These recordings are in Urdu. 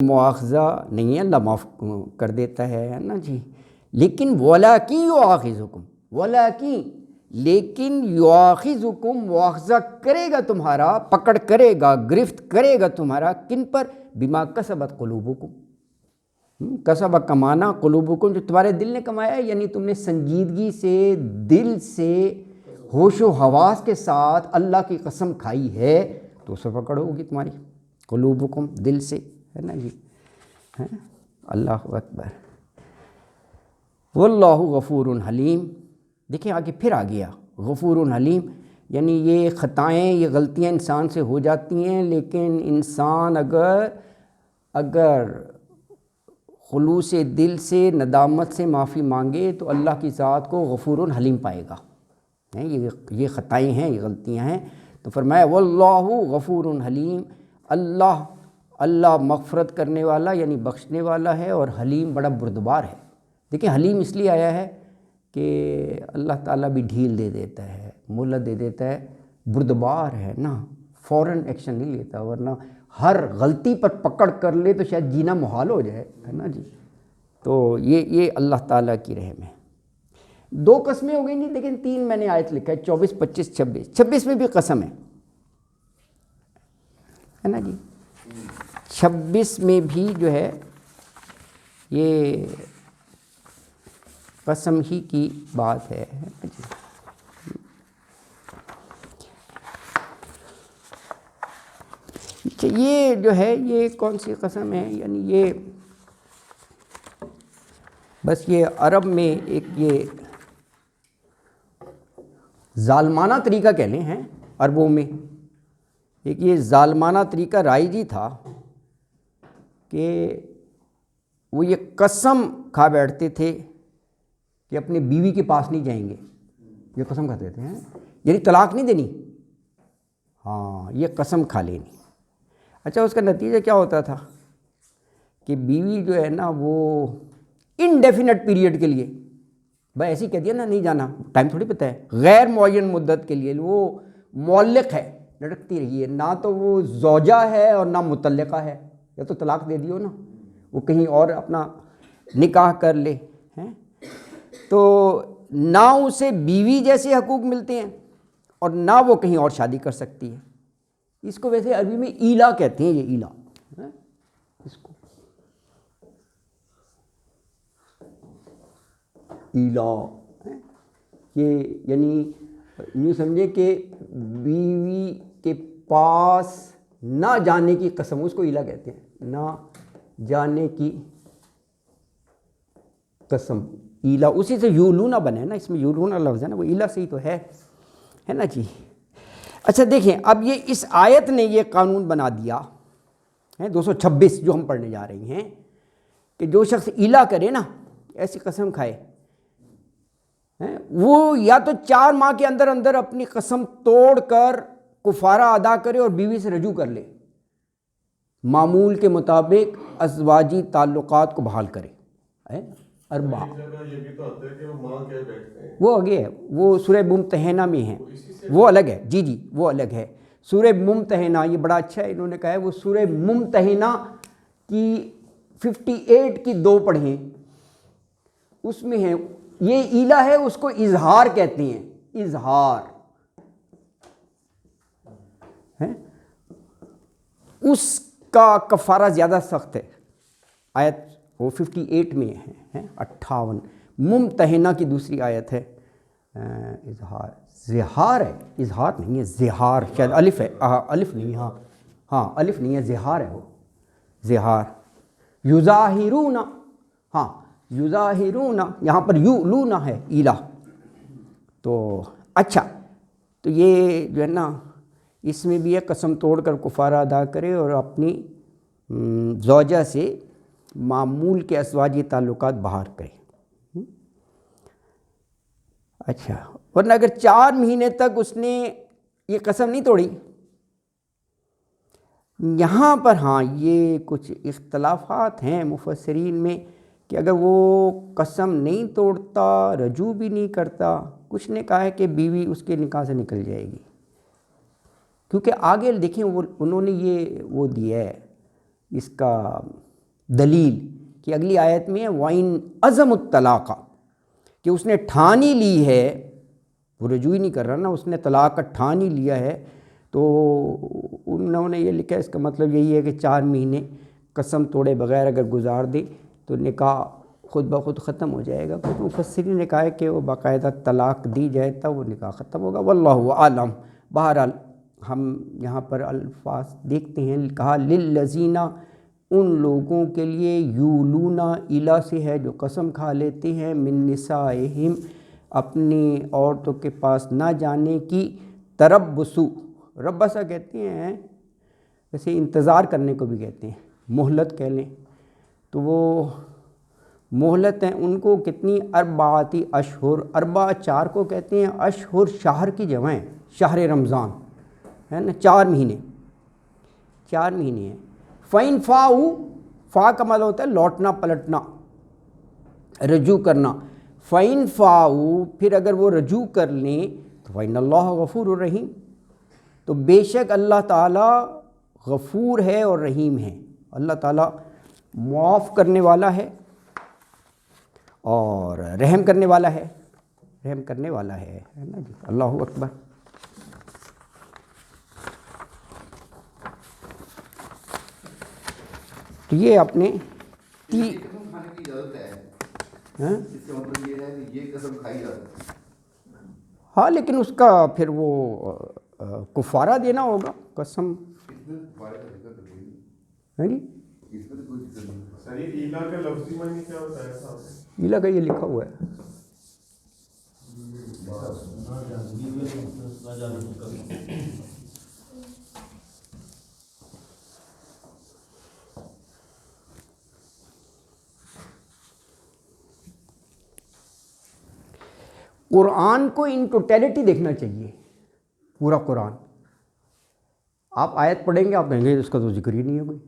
مواخذہ نہیں ہے، اللہ معاف کر دیتا ہے نا جی. لیکن وَلَٰكِن يُؤَاخِذُكُم، وَلَٰكِن لیکن یؤاخذکم مواخذہ کرے گا تمہارا، پکڑ کرے گا، گرفت کرے گا تمہارا، کن پر؟ بما کسبت قلوبکم، کسب کمانا، قلوبکم جو تمہارے دل نے کمایا ہے، یعنی تم نے سنجیدگی سے، دل سے، ہوش و حواس کے ساتھ اللہ کی قسم کھائی ہے تو اسے پکڑ ہوگی تمہاری. قلوبکم دل سے ہے نا جی. اللہ اکبر. واللہ غفور حلیم. دیکھیں آگے پھر آ گیا غفور حلیم، یعنی یہ خطائیں، یہ غلطیاں انسان سے ہو جاتی ہیں، لیکن انسان اگر خلوص دل سے، ندامت سے معافی مانگے تو اللہ کی ذات کو غفور حلیم پائے گا. یہ خطائیں ہیں، یہ غلطیاں ہیں، تو فرمایا واللہ غفور حلیم، اللہ مغفرت کرنے والا یعنی بخشنے والا ہے، اور حلیم بڑا بردبار ہے. دیکھیں حلیم اس لیے آیا ہے کہ اللہ تعالیٰ بھی ڈھیل دے دیتا ہے، مہلت دے دیتا ہے، بردبار ہے نا، فوراً ایکشن نہیں لیتا، ورنہ ہر غلطی پر پکڑ کر لے تو شاید جینا محال ہو جائے ہے نا جی. تو یہ اللہ تعالیٰ کی رحم ہے. 2 قسمیں ہو گئی نہیں، لیکن 3 میں نے آیت لکھا ہے، 24، 25، 26. 26 میں بھی قسم ہے نا جی. 26 میں بھی جو ہے یہ قسم ہی کی بات ہے جی. یہ جو ہے یہ کون سی قسم ہے؟ یعنی یہ بس یہ عرب میں ایک یہ ظالمانہ طریقہ کہہ لیں ہیں، عربوں میں ایک یہ ظالمانہ طریقہ رائج ہی تھا کہ وہ یہ قسم کھا بیٹھتے تھے کہ اپنی بیوی کے پاس نہیں جائیں گے. یہ قسم کھاتے تھے یعنی طلاق نہیں دینی، ہاں یہ قسم کھا لینی. اچھا اس کا نتیجہ کیا ہوتا تھا کہ بیوی جو ہے نا وہ انڈیفینٹ پیریڈ کے لیے، بھائی ایسے ہی کہہ دیا نا نہیں جانا، ٹائم تھوڑی پتہ ہے، غیر معین مدت کے لیے وہ معلق ہے، لٹکتی رہی ہے، نہ تو وہ زوجہ ہے اور نہ متعلقہ ہے، یا تو طلاق دے دیو نا، وہ کہیں اور اپنا نکاح کر لے. تو نہ اسے بیوی جیسے حقوق ملتے ہیں اور نہ وہ کہیں اور شادی کر سکتی ہے. اس کو ویسے عربی میں ایلا کہتے ہیں، یہ ایلا اس کو ایلا، یہ یعنی یوں سمجھے کہ بیوی کے پاس نہ جانے کی قسم، اس کو ایلا کہتے ہیں، نہ جانے کی قسم. ایلا اسی سے یولونا بنے نا، اس میں یولونا لفظ ہے نا، وہ ایلا سے ہی تو ہے نا جی. اچھا دیکھیں اب یہ اس آیت نے یہ قانون بنا دیا ہے 226 جو ہم پڑھنے جا رہے ہیں، کہ جو شخص ایلا کرے نا، ایسی قسم کھائے، وہ یا تو 4 ماہ کے اندر اندر اپنی قسم توڑ کر کفارہ ادا کرے اور بیوی سے رجوع کر لے، معمول کے مطابق ازواجی تعلقات کو بحال کرے. اربع وہ آگے ہے، وہ سورہ ممتحنہ میں ہے، وہ الگ ہے جی وہ الگ ہے. سورہ ممتحنہ یہ بڑا اچھا ہے، انہوں نے کہا ہے وہ سورہ ممتحنہ کی 58 کی 2 پڑھیں، اس میں ہے یہ ایلا ہے، اس کو اظہار کہتے ہیں، اظہار ہے، اس کا کفارہ زیادہ سخت ہے. آیت وہ 58 میں ہے 58. ممتحنہ کی دوسری آیت ہے اظہار، زہار ہے، اظہار نہیں ہے، زہار، شاید الف ہے، الف نہیں، ہاں الف نہیں ہے، زہار ہے، وہ زہار. یظاہرون، ہاں یظاہرون، یہاں پر یؤلون ہے ایلا. تو اچھا تو یہ جو ہے نا اس میں بھی ہے قسم توڑ کر کفارہ ادا کرے اور اپنی زوجہ سے معمول کے ازواجی تعلقات بحال کرے. اچھا ورنہ اگر 4 مہینے تک اس نے یہ قسم نہیں توڑی، یہاں پر ہاں یہ کچھ اختلافات ہیں مفسرین میں کہ اگر وہ قسم نہیں توڑتا، رجوع بھی نہیں کرتا، کچھ نے کہا ہے کہ بیوی اس کے نکاح سے نکل جائے گی، کیونکہ آگے دیکھیں وہ انہوں نے یہ وہ دیا ہے اس کا دلیل کہ اگلی آیت میں ہے وَإِنْ عَزَمُ الطَّلَاقَ، کہ اس نے ٹھان ہی لی ہے، وہ رجوع ہی نہیں کر رہا نا، اس نے طلاق کا ٹھان ہی لیا ہے، تو انہوں نے یہ لکھا ہے اس کا مطلب یہی ہے کہ 4 مہینے قسم توڑے بغیر اگر گزار دے تو نکاح خود بخود ختم ہو جائے گا۔ کچھ مفسرین نے کہا ہے کہ وہ باقاعدہ طلاق دی جائے تب وہ نکاح ختم ہوگا، واللہ اعلم۔ بہرحال ہم یہاں پر الفاظ دیکھتے ہیں، کہا للذین، ان لوگوں کے لیے، یولون، الا سے ہے جو قسم کھا لیتے ہیں، من نسائہم، اپنی عورتوں کے پاس نہ جانے کی، تربص، ربصہ کہتے ہیں ویسے انتظار کرنے کو بھی کہتے ہیں، مہلت کہہ لیں، تو وہ مہلت ہیں ان کو کتنی، اربعاتی اشہر، اربع 4 کو کہتے ہیں، اشہر شہر کی جمع ہے، شہر رمضان ہے نا، 4 مہینے، 4 مہینے ہیں۔ فَإِنْ فَاؤُوا، فا کا مطلب ہوتا ہے لوٹنا پلٹنا، رجوع کرنا، فَإِنْ فَاؤُوا، پھر اگر وہ رجوع کر لیں تو فَإِنَّ اللَّهَ غَفُورٌ رَحِيمٌ، تو بے شک اللہ تعالیٰ غفور ہے اور رحیم ہے، اللہ تعالیٰ معاف کرنے والا ہے اور رحم کرنے والا ہے، رحم کرنے والا ہے نا جی، اللہ اکبر۔ تو یہ اپنے قسم کھانے کی اجازت ہے، اس کا مطلب یہ ہے کہ یہ قسم کھائی جاتی ہے، ہاں لیکن اس کا پھر وہ کفارہ دینا ہوگا قسم، اس میں کفارے کا ذکر تو نہیں، ہے جی، اس میں کوئی ذکر نہیں۔ سر یہ ایلا کا لفظی معنی کیا ہوتا ہے صاحب؟ ایلا کا یہ لکھا ہوا ہے، قرآن کو ان ٹوٹیلٹی دیکھنا چاہیے، پورا قرآن۔ آپ آیت پڑھیں گے آپ کہیں گے اس کا تو ذکر ہی نہیں ہے کوئی،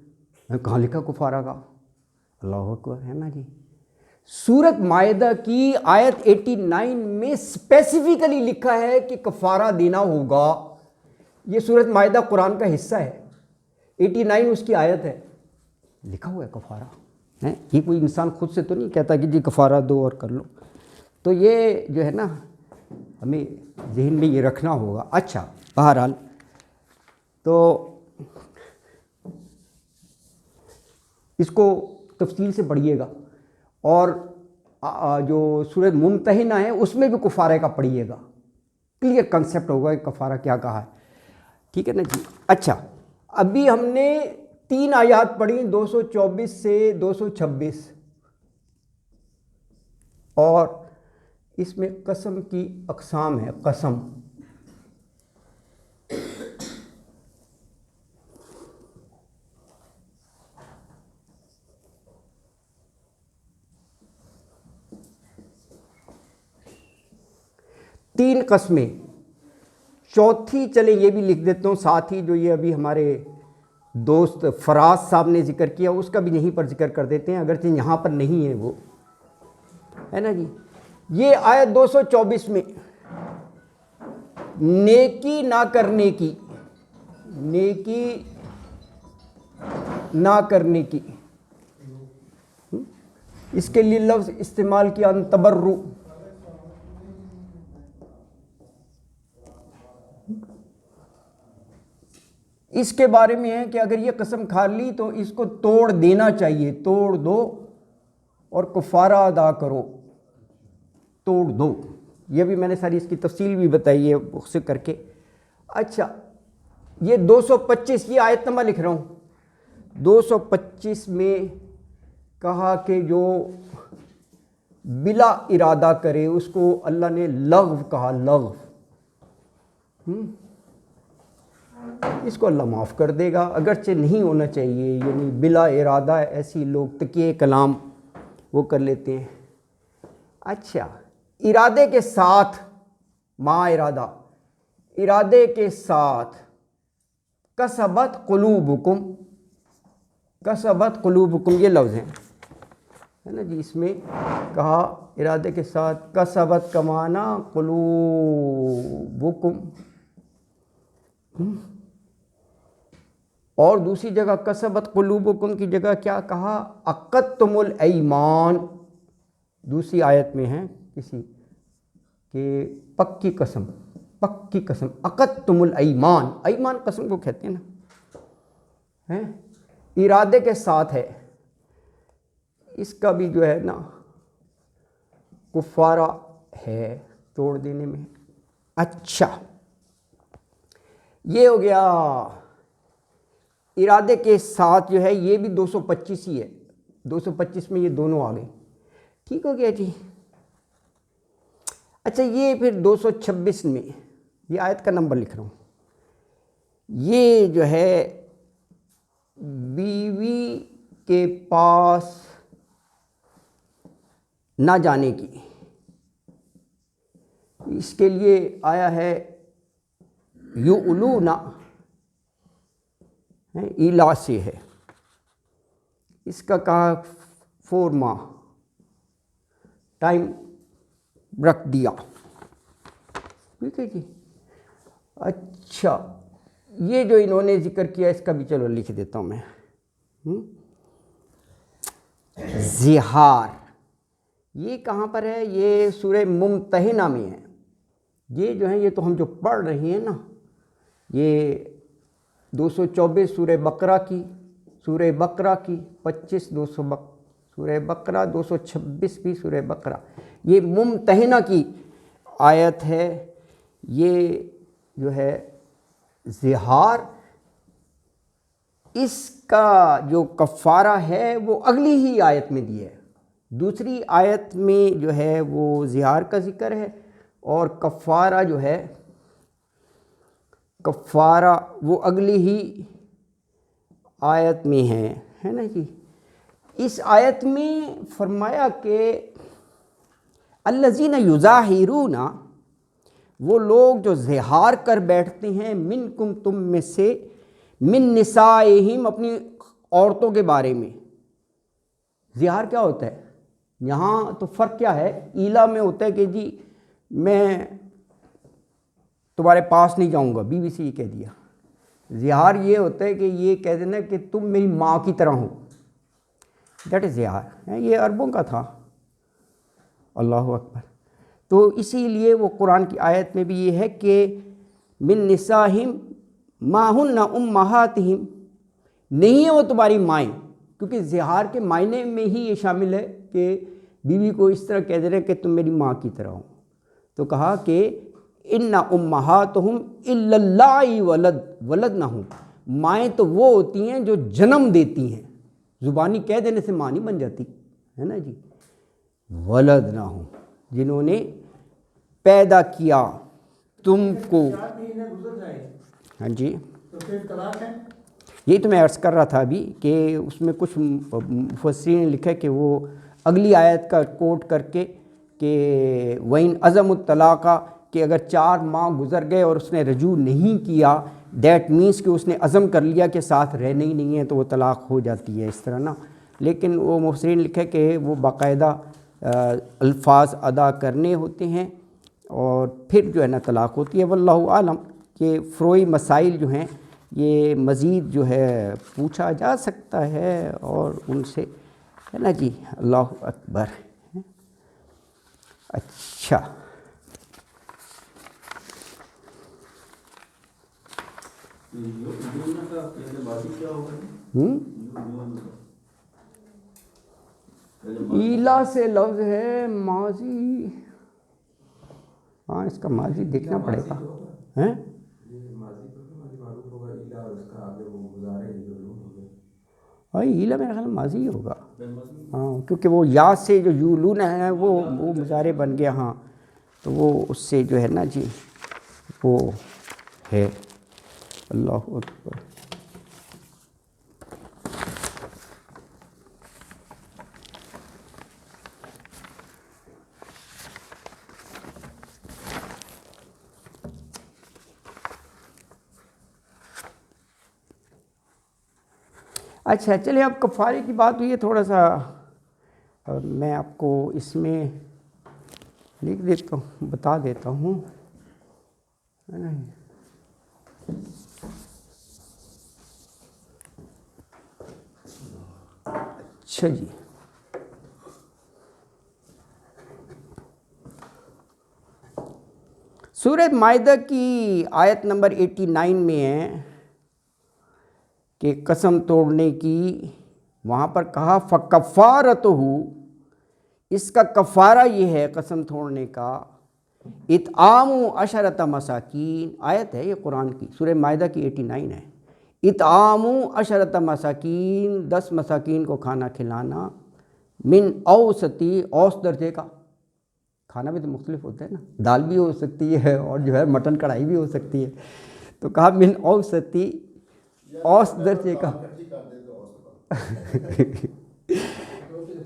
کہاں لکھا کفارہ کا، اللہ اکبر ہے نا جی۔ سورۃ مائدہ کی آیت 89 میں اسپیسیفکلی لکھا ہے کہ کفارہ دینا ہوگا، یہ سورۃ مائدہ قرآن کا حصہ ہے، 89 اس کی آیت ہے، لکھا ہوا ہے کفارہ ہے، یہ کوئی انسان خود سے تو نہیں کہتا کہ جی کفارہ دو اور کر لو، تو یہ جو ہے نا ہمیں ذہن میں یہ رکھنا ہوگا۔ اچھا بہرحال تو اس کو تفصیل سے پڑھیے گا، اور جو سورۃ ممتحنہ ہے اس میں بھی کفارے کا پڑھیے گا، کلیئر کنسیپٹ ہوگا کہ کفارہ کیا کہا ہے، ٹھیک ہے نا جی۔ اچھا ابھی ہم نے 3 آیات پڑھی، 224 سے 226، اور اس میں قسم کی اقسام ہے، قسم، تین قسمیں، چوتھی چلیں یہ بھی لکھ دیتا ہوں ساتھ ہی، جو یہ ابھی ہمارے دوست فراز صاحب نے ذکر کیا اس کا بھی یہیں پر ذکر کر دیتے ہیں، اگرچہ یہاں پر نہیں ہے وہ، ہے نا جی۔ یہ آیت 224 میں نیکی نہ کرنے کی، نیکی نہ کرنے کی، اس کے لیے لفظ استعمال کیا ان تبرو، اس کے بارے میں ہے کہ اگر یہ قسم کھا لی تو اس کو توڑ دینا چاہیے، توڑ دو اور کفارہ ادا کرو، توڑ دو، یہ بھی میں نے ساری اس کی تفصیل بھی بتائی ہے اس سے کر کے۔ اچھا یہ 225 کی آیت نمبر لکھ رہا ہوں، 225 میں کہا کہ جو بلا ارادہ کرے اس کو اللہ نے لغو کہا، لغو، اس کو اللہ معاف کر دے گا، اگرچہ نہیں ہونا چاہیے، یعنی بلا ارادہ ایسی لوگ تکیے کلام وہ کر لیتے ہیں۔ اچھا ارادے کے ساتھ، ما ارادہ، ارادے کے ساتھ، کسبت قلوبکم، کسبت قلوبکم یہ لفظ ہیں، ہے نا جی، اس میں کہا ارادے کے ساتھ، کسبت کمانا قلوبکم، اور دوسری جگہ کسبت قلوبکم کی جگہ کیا کہا؟ عقدتم الایمان. دوسری آیت میں ہے کسی کہ پکی قسم، پکی قسم. عقدتم الایمان، ایمان قسم کو کہتے ہیں نا، ارادے کے ساتھ ہے. اس کا بھی جو ہے نا کفارہ ہے توڑ دینے میں. اچھا یہ ہو گیا ارادے کے ساتھ جو ہے، یہ بھی 225 ہی ہے. 225 میں یہ دونوں آ گئے. ٹھیک ہو گیا جی. اچھا یہ پھر 226 میں یہ آیت کا نمبر لکھ رہا ہوں. یہ جو ہے بیوی کے پاس نہ جانے کی، اس کے لیے آیا ہے یؤلونا، ایلا سے ہے. اس کا کہا 4 ماہ ٹائم رکھ دیا. ٹھیک ہے جی. اچھا یہ جو انہوں نے ذکر کیا اس کا بھی چلو لکھ دیتا ہوں میں. زہار یہ کہاں پر ہے؟ یہ سورہ ممتحنہ میں ہے. یہ جو ہے یہ تو ہم جو پڑھ رہے ہیں نا، یہ 224 سورہ بقرہ کی، سورہ بقرہ کی 25 سورہ بقرہ 226 بھی سورہ بقرہ. یہ ممتحنہ کی آیت ہے. یہ جو ہے زہار، اس کا جو کفارہ ہے وہ اگلی ہی آیت میں دی ہے. دوسری آیت میں جو ہے وہ زہار کا ذکر ہے، اور کفارہ جو ہے کفارہ وہ اگلی ہی آیت میں ہے نا جی. اس آیت میں فرمایا کہ الذین یظاہرون، وہ لوگ جو زہار کر بیٹھتے ہیں، منکم تم میں سے، من نسائہم اپنی عورتوں کے بارے میں. زہار کیا ہوتا ہے؟ یہاں تو فرق کیا ہے؟ ایلا میں ہوتا ہے کہ جی میں تمہارے پاس نہیں جاؤں گا، بیوی سے یہ کہہ دیا. زہار یہ ہوتا ہے کہ یہ کہہ دینا کہ تم میری ماں کی طرح ہو. That is زہار. یہ عربوں کا تھا. اللہ اکبر. تو اسی لیے وہ قرآن کی آیت میں بھی یہ ہے کہ من نسائہم ما ہن امہاتہم، نہیں ہے وہ تمہاری مائیں. کیونکہ زہار کے معنی میں ہی یہ شامل ہے کہ بیوی کو اس طرح کہہ دے رہے کہ تم میری ماں کی طرح ہو. تو کہا کہ ان امہاتہم الا اللائی ولدنہم، مائیں تو وہ ہوتی ہیں جو جنم دیتی ہیں. زبانی کہہ دینے سے ماں نہیں بن جاتی ہے نا جی. ولدنہم، جنہوں نے پیدا کیا تم کو. ہاں جی یہی تو میں عرض کر رہا تھا ابھی کہ اس میں کچھ مفسرین نے لکھا کہ وہ اگلی آیت کا کوٹ کر کے کہ وَإِنْ عَزَمُ الطَّلَاقَ، کہ اگر 4 ماہ گزر گئے اور اس نے رجوع نہیں کیا، دیٹ مینس کہ اس نے عزم کر لیا کہ ساتھ رہنا ہی نہیں ہے، تو وہ طلاق ہو جاتی ہے اس طرح نا. لیکن وہ مفسرین نے لکھا کہ وہ باقاعدہ الفاظ ادا کرنے ہوتے ہیں اور پھر جو ہے نا طلاق ہوتی ہے. واللہ عالم. کہ فروعی مسائل جو ہیں یہ مزید جو ہے پوچھا جا سکتا ہے اور ان سے ہے نا جی. اللہ اکبر. اچھا ایلا سے لفظ ہے ماضی. ہاں اس کا ماضی دیکھنا پڑے گا. ہاں ایلا میرا خیال ماضی ہی ہوگا. ہاں کیونکہ وہ یا سے جو یولون ہے وہ مضارع بن گیا. ہاں تو وہ اس سے جو ہے نا جی وہ ہے. اللہ اکبر. اچھا چلیں اب کفارے کی بات ہوئی ہے، تھوڑا سا میں آپ کو اس میں لکھ دیتا ہوں، بتا دیتا ہوں. اچھا جی، سورہ مائدہ کی آیت نمبر 89 میں ہے کہ قسم توڑنے کی، وہاں پر کہا فَكَفَّارَتُهُ، اس کا کفارہ یہ ہے قسم توڑنے کا، اطعام 10 مساکین، آیت ہے یہ قرآن کی، سورہ مائدہ کی 89 ہے، اطعام 10 مساکین، 10 مساکین کو کھانا کھلانا، من اوسطی، اوسط درجے کا کھانا بھی تو مختلف ہوتا ہے نا، دال بھی ہو سکتی ہے اور جو ہے مٹن کڑھائی بھی ہو سکتی ہے، تو کہا من اوسطی، اوسط درجے کا،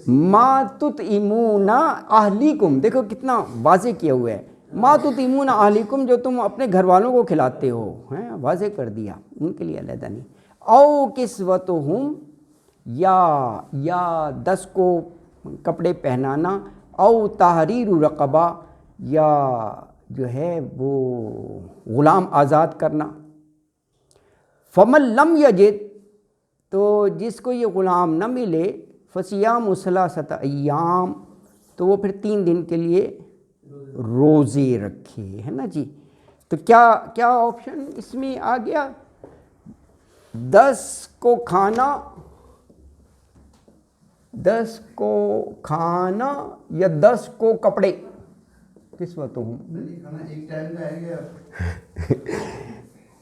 ما تطعمون اہلیکم، دیکھو کتنا واضح کیا ہوا ہے، ما تطعمون اہلیکم، جو تم اپنے گھر والوں کو کھلاتے ہو، واضح کر دیا، ان کے لیے علیحدہ نہیں، او کسوتہم، یا 10 کو کپڑے پہنانا، او تحریر رقبہ، یا جو ہے وہ غلام آزاد کرنا، فمن لم یجد، تو جس کو یہ غلام نہ ملے، فصیام 3 ایام، تو وہ پھر 3 دن کے لیے روزے رکھے، ہے نا جی۔ تو کیا آپشن اس میں آ گیا؟ 10 کو کھانا، 10 کو کھانا یا 10 کو کپڑے، کس وقت ہوں؟ کھانا ایک ٹائم کا ہے گیا،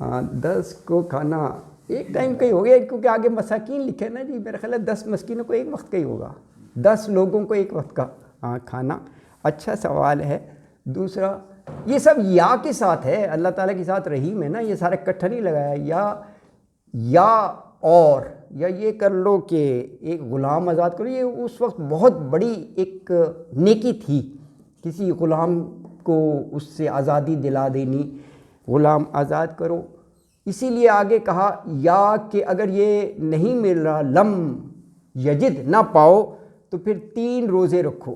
ہاں 10 کو کھانا ایک ٹائم کا ہی ہو گیا، کیونکہ آگے مساکین لکھے نا جی، میرا خیال ہے 10 مسکینوں کو ایک وقت کا ہی ہوگا، 10 لوگوں کو ایک وقت کا کھانا۔ اچھا سوال ہے دوسرا، یہ سب یا کے ساتھ ہے، اللہ تعالیٰ کے ساتھ رحیم ہے نا، یہ سارے اکٹھا نہیں لگایا، یا اور، یا یہ کر لو کہ ایک غلام آزاد کرو، یہ اس وقت بہت بڑی ایک نیکی تھی، کسی غلام کو اس سے آزادی دلا دینی، غلام آزاد کرو، اسی لیے آگے کہا یا کہ اگر یہ نہیں مل رہا، لم یجد، نہ پاؤ، تو پھر 3 روزے رکھو،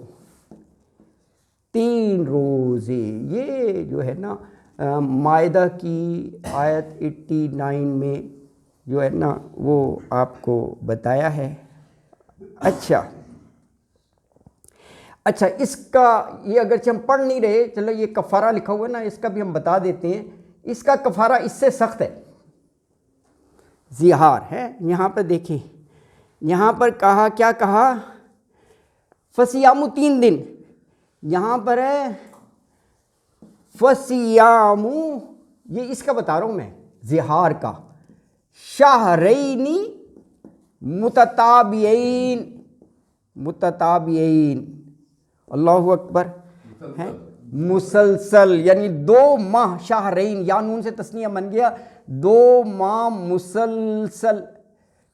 3 روزے، یہ جو ہے نا مائدہ کی آیت 89 میں جو ہے نا وہ آپ کو بتایا ہے۔ اچھا اس کا یہ اگرچہ ہم پڑھ نہیں رہے، چلو یہ کفارہ لکھا ہوا ہے نا، اس کا بھی ہم بتا دیتے ہیں، اس کا کفارہ اس سے سخت ہے، زہار ہے۔ یہاں پر دیکھیں، یہاں پر کہا، کیا کہا؟ فصیام 3 دن، یہاں پر ہے فصیام، یہ اس کا بتا رہا ہوں میں، زہار کا، شہرین متتابعین، اللہ اکبر، ہے مسلسل، یعنی 2 ماہ، شہرین، یا نون سے تثنیہ بن گیا، 2 ماہ مسلسل،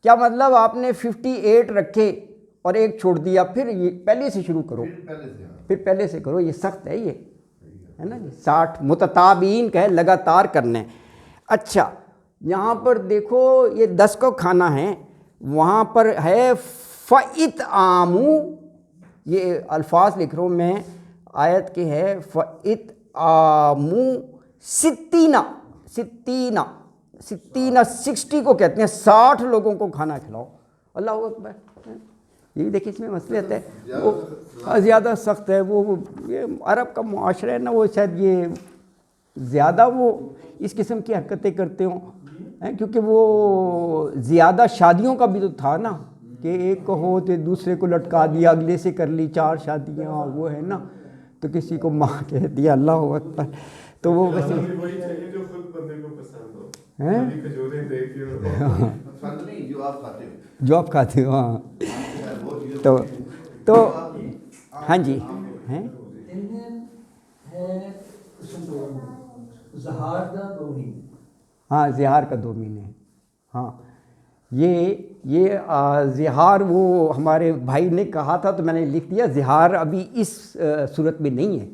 کیا مطلب؟ آپ نے 58 رکھے اور ایک چھوڑ دیا، پھر یہ پہلے سے شروع کرو، پھر پہلے سے کرو، یہ سخت ہے، یہ ہے نا 60 متتابعین کا ہے، لگاتار کرنے۔ اچھا یہاں پر دیکھو یہ 10 کو کھانا ہے، وہاں پر ہے فَإِطْعَامُ، یہ الفاظ لکھ رہا ہوں میں، آیت کے ہے فَإِطْعَامُ 60 کو کہتے ہیں، 60 لوگوں کو کھانا کھلاؤ، اللہ اکبر۔ یہ بھی دیکھیں اس میں مسئلہ ہے، وہ زیادہ سخت ہے، وہ یہ عرب کا معاشرہ ہے نا، وہ شاید یہ زیادہ وہ اس قسم کی حرکتیں کرتے ہوں، کیونکہ وہ زیادہ شادیوں کا بھی تو تھا نا، کہ ایک کو ہو تو دوسرے کو لٹکا دیا، اگلے سے کر لی 4 شادیاں، وہ ہے نا، تو کسی کو ماں کہہ دیا، اللہ اکبر، تو وہ ویسے جو آپ کھاتے ہو، ہاں تو ہاں جی ہیں ہاں زہار کا 2 مہینے، ہاں یہ زہار وہ ہمارے بھائی نے کہا تھا تو میں نے لکھ دیا، زہار ابھی اس صورت میں نہیں ہے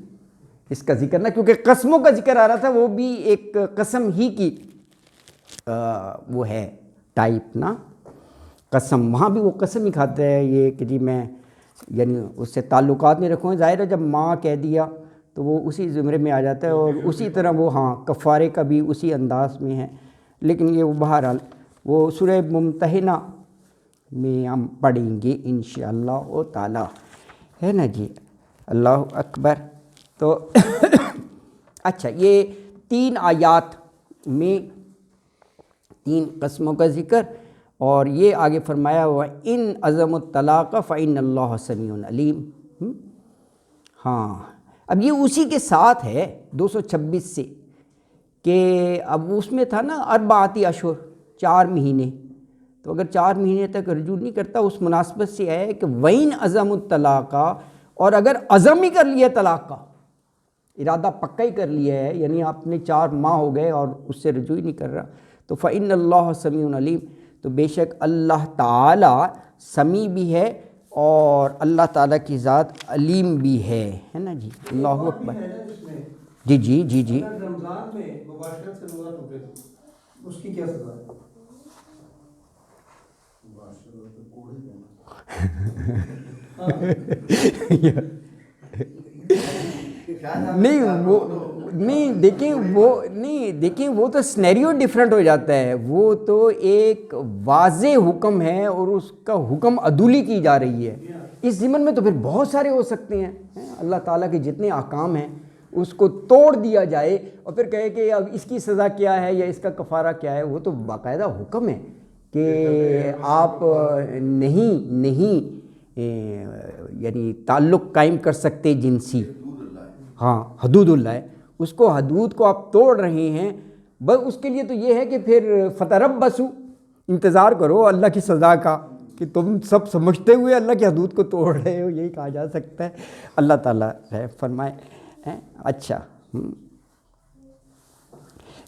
اس کا ذکر نا، کیونکہ قسموں کا ذکر آ رہا تھا، وہ بھی ایک قسم ہی کی وہ ہے ٹائپ نا، قسم، وہاں بھی وہ قسم ہی کھاتے ہیں، یہ کہ جی میں یعنی اس سے تعلقات نہیں رکھوں، ظاہر ہے جب ماں کہہ دیا تو وہ اسی زمرے میں آ جاتا ہے، اور اسی طرح وہ ہاں کفارے کا بھی اسی انداز میں ہے، لیکن یہ بہرحال وہ سورہ ممتحنہ میں ہم پڑھیں گے انشاءاللہ تعالی، ہے نا جی، اللہ اکبر۔ تو اچھا، یہ 3 آیات میں 3 قسموں کا ذکر، اور یہ آگے فرمایا ہوا ان عزم الطلاق فإن اللہ سمیع علیم۔ ہاں، اب یہ اسی کے ساتھ ہے 226 سے، کہ اب اس میں تھا نا اربعۃ اشہر، 4 مہینے، تو اگر 4 مہینے تک رجوع نہیں کرتا، اس مناسبت سے ہے کہ وَإِنْ عَزَمُ الطَّلَاقَ، اور اگر عزم ہی کر لیا طلاق کا، ارادہ پکا ہی کر لیا ہے، یعنی آپ نے 4 ماہ ہو گئے اور اس سے رجوع ہی نہیں کر رہا، تو فإن اللہ سمیع علیم، تو بے شک اللہ تعالی سمیع بھی ہے اور اللہ تعالیٰ کی ذات علیم بھی ہے نا جی، اللہ اکبر۔ جی جی جی جی، اگر رمضان میں مباشرت سے روزہ ٹوٹے تو اس کی کیا سزا ہے؟ نہیں دیکھیں وہ تو سنیریو ڈیفرنٹ ہو جاتا ہے، وہ تو ایک واضح حکم ہے اور اس کا حکم عدولی کی جا رہی ہے، اس ضمن میں تو پھر بہت سارے ہو سکتے ہیں، اللہ تعالیٰ کے جتنے احکام ہیں اس کو توڑ دیا جائے اور پھر کہے کہ اب اس کی سزا کیا ہے یا اس کا کفارہ کیا ہے، وہ تو باقاعدہ حکم ہے کہ آپ نہیں یعنی تعلق قائم کر سکتے جنسی، ہاں حدود اللہ ہے، اس کو حدود کو آپ توڑ رہے ہیں، بس اس کے لیے تو یہ ہے کہ پھر فتربصوا، انتظار کرو اللہ کی سزا کا، کہ تم سب سمجھتے ہوئے اللہ کی حدود کو توڑ رہے ہو، یہی کہا جا سکتا ہے۔ اللہ تعالیٰ فرمائے۔ اچھا،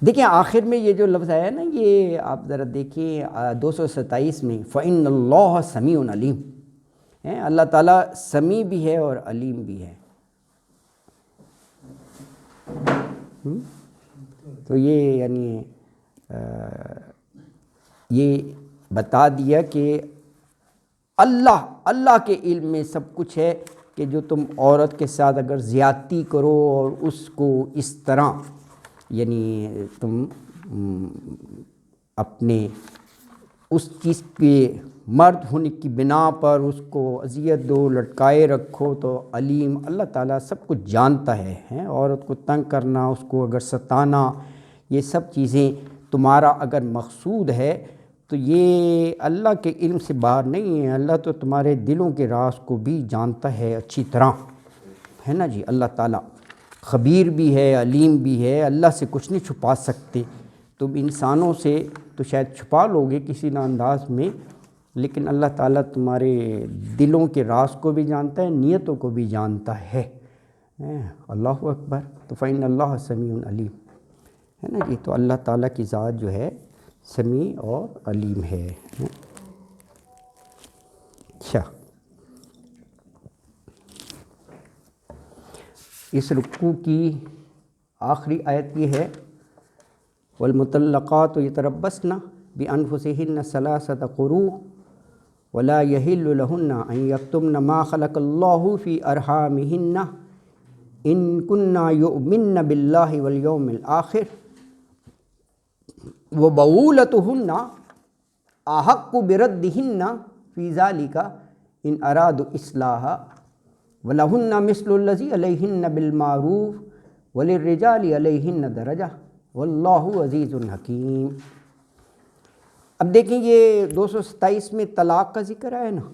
دیکھیں آخر میں یہ جو لفظ آیا ہے نا، یہ آپ ذرا دیکھیں 227 میں، فإن اللہ سمیع علیم، اللہ تعالیٰ سمیع بھی ہے اور علیم بھی ہے۔ تو یہ یعنی یہ بتا دیا کہ اللہ کے علم میں سب کچھ ہے، کہ جو تم عورت کے ساتھ اگر زیادتی کرو اور اس کو اس طرح یعنی تم اپنے اس چیز کے مرد ہونے کی بنا پر اس کو اذیت دو، لٹکائے رکھو، تو علیم، اللہ تعالیٰ سب کچھ جانتا ہے۔ عورت کو تنگ کرنا، اس کو اگر ستانا، یہ سب چیزیں تمہارا اگر مقصود ہے تو یہ اللہ کے علم سے باہر نہیں ہے، اللہ تو تمہارے دلوں کے راز کو بھی جانتا ہے اچھی طرح، ہے نا جی۔ اللہ تعالیٰ خبیر بھی ہے، علیم بھی ہے، اللہ سے کچھ نہیں چھپا سکتے، تم انسانوں سے تو شاید چھپا لوگے کسی نہ انداز میں، لیکن اللہ تعالیٰ تمہارے دلوں کے راز کو بھی جانتا ہے، نیتوں کو بھی جانتا ہے۔ اللہ اکبر۔ تو فإن اللہ سمیع علیم، ہے نا جی۔ تو اللہ تعالیٰ کی ذات جو ہے سمیع اور علیم ہے۔ اچھا، اس رکوع کی آخری آیت یہ ہے، والمطلقات یتربصن بانفسہن ثلاثۃ قروء ولا یحل لہن ان یکتمن ما خلق اللہ فی ارحامہن ان کنن یؤمن باللہ والیوم الآخر وبعولتہن احق بردہن فی ذلک ان ارادوا اصلاحا وَلَهُنَّ مِثْلُ الَّذِي عَلَيْهِنَّ بِالْمَعْرُوفِ وَلِلرِّجَالِ عَلَيْهِنَّ دَرَجَةٌ وَاللَّهُ عَزِيزٌ حَكِيمٌ۔ اب دیکھیں یہ 227 میں طلاق کا ذکر ہے نا،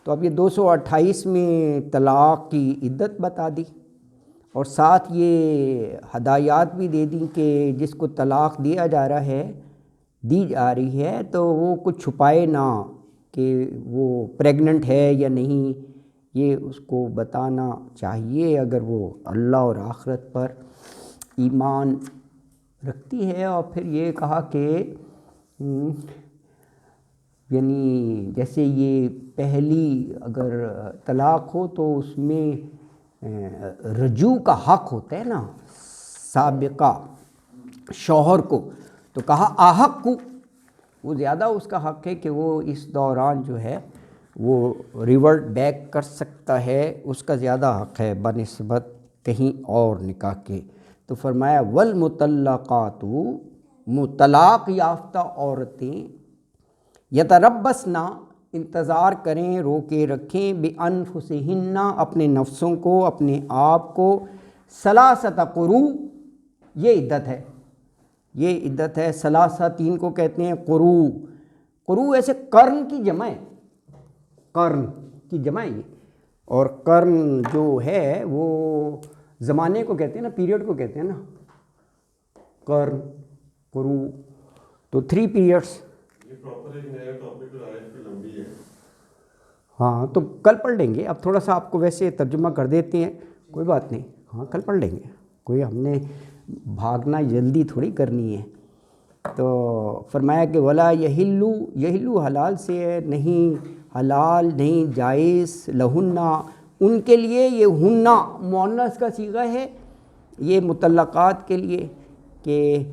تو اب یہ 228 میں طلاق کی عدت بتا دی، اور ساتھ یہ ہدایات بھی دے دیں کہ جس کو طلاق دیا جا رہا ہے، دی جا رہی ہے، تو وہ کچھ چھپائے نہ کہ وہ پریگننٹ ہے یا نہیں، یہ اس کو بتانا چاہیے اگر وہ اللہ اور آخرت پر ایمان رکھتی ہے۔ اور پھر یہ کہا کہ یعنی جیسے یہ پہلی اگر طلاق ہو تو اس میں رجوع کا حق ہوتا ہے نا سابقہ شوہر کو، تو کہا آحق کو، وہ زیادہ اس کا حق ہے کہ وہ اس دوران جو ہے وہ ریورٹ بیک کر سکتا ہے، اس کا زیادہ حق ہے بنسبت کہیں اور نکاح کے۔ تو فرمایا والمطلقات، طلاق یافتہ عورتیں، یتربصن، انتظار کریں، روکے رکھیں، بِأَنفُسِهِنَّ اپنے نفسوں کو، اپنے آپ کو، ثلاثۃ قروء یہ عدت ہے، یہ عدت ہے۔ ثلاثہ 3 کو کہتے ہیں، قروء، قروء ایسے قرن کی جمع ہے، قرن کی جمع ہے یہ، اور قرن جو ہے وہ زمانے کو کہتے ہیں نا، پیریڈ کو کہتے ہیں نا، قرن، قروء، تو 3 پیریڈس۔ یہ پراپر ایک نیا ٹاپک اور آیت پہ لمبی ہے۔ ہاں تو کل پڑھ لیں گے، اب تھوڑا سا آپ کو ویسے ترجمہ کر دیتے ہیں، کوئی بات نہیں، ہاں کل پڑھ لیں گے، کوئی ہم نے بھاگنا جلدی تھوڑی کرنی ہے۔ تو فرمایا کہ ولا یحلو، یحلو حلال سے ہے، نہیں حلال نہیں جائز، لہنہ ان کے لیے، یہ ہنہ مؤنث کا صیغہ ہے، یہ مطلقات کے لیے، کہ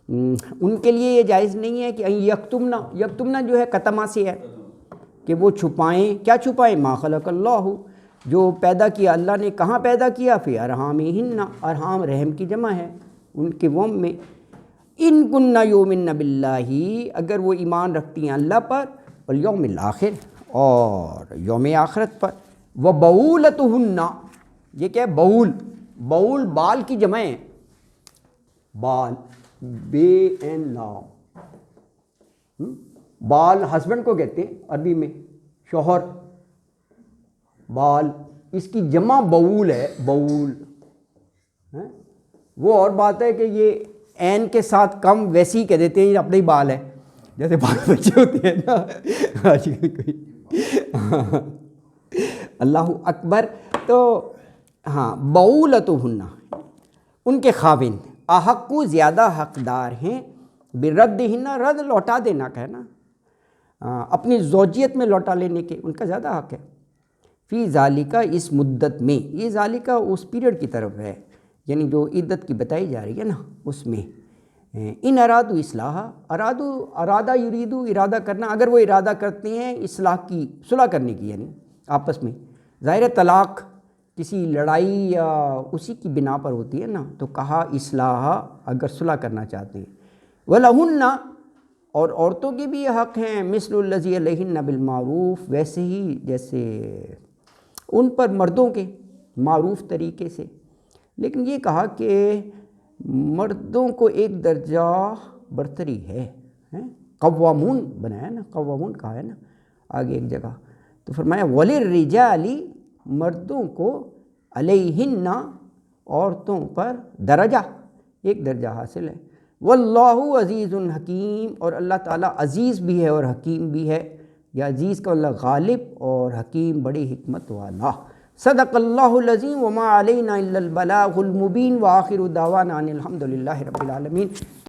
ان کے لیے یہ جائز نہیں ہے کہ یکتمنا، یکتمنا جو ہے قتمہ سے ہے کہ وہ چھپائیں، کیا چھپائیں؟ ما خلق اللہ، جو پیدا کیا اللہ نے، کہاں پیدا کیا؟ فی ارحامہن، ارحام رحم کی جمع ہے، ان کے وم میں۔ ان کننا یؤمن باللہ، اگر وہ ایمان رکھتی ہیں اللہ پر، والیوم الآخر، اور یوم آخرت پر، وبعولتہن، یہ کیا ہے؟ بعول، بعول بال کی جمع ہے، بال، بے این نام، بال ہسبینڈ کو کہتے ہیں عربی میں، شوہر، بال، اس کی جمع بعول ہے، بعول۔ وہ اور بات ہے کہ یہ این کے ساتھ کم ویسے ہی کہہ دیتے ہیں، یہ اپنے ہی بال ہے، جیسے بال بچے ہوتے ہیں نا آج کوئی، اللہ اکبر۔ تو ہاں، بعولتہن، ان کے خاوند، احقو زیادہ حقدار ہیں، بردہن، رد لوٹا دینا کا ہے نا، اپنی زوجیت میں لوٹا لینے کے، ان کا زیادہ حق ہے۔ فی ذالکہ، اس مدت میں، یہ ذالکہ اس پیریڈ کی طرف ہے، یعنی جو عدت کی بتائی جا رہی ہے نا اس میں۔ ان ارادو اصلاح، ارادہ یریدو، ارادہ کرنا، اگر وہ ارادہ کرتے ہیں اصلاح کی، صلح کرنے کی، یعنی آپس میں، ظاہر طلاق کسی لڑائی یا اسی کی بنا پر ہوتی ہے نا، تو کہا اصلاح، اگر صلح کرنا چاہتے ہیں۔ وَلَهُنَّ، اور عورتوں کے بھی یہ حق ہیں، مثل الذی علیہن بالمعروف، ویسے ہی جیسے ان پر مردوں کے معروف طریقے سے، لیکن یہ کہا کہ مردوں کو ایک درجہ برتری ہے، قوامون بنایا نا، قوامون کہا ہے نا آگے ایک جگہ، تو فرمایا وَلِلرِّجَالِ، مردوں کو، علیہن، عورتوں پر، درجہ، ایک درجہ حاصل ہے۔ واللہ عزیز حکیم، اور اللہ تعالیٰ عزیز بھی ہے اور حکیم بھی ہے، یا عزیز کا اللہ غالب اور حکیم بڑی حکمت والا۔ صدق اللہ العظیم وما علینا الا البلاغ المبین، وآخر دعوانا ان الحمد للہ رب العالمین۔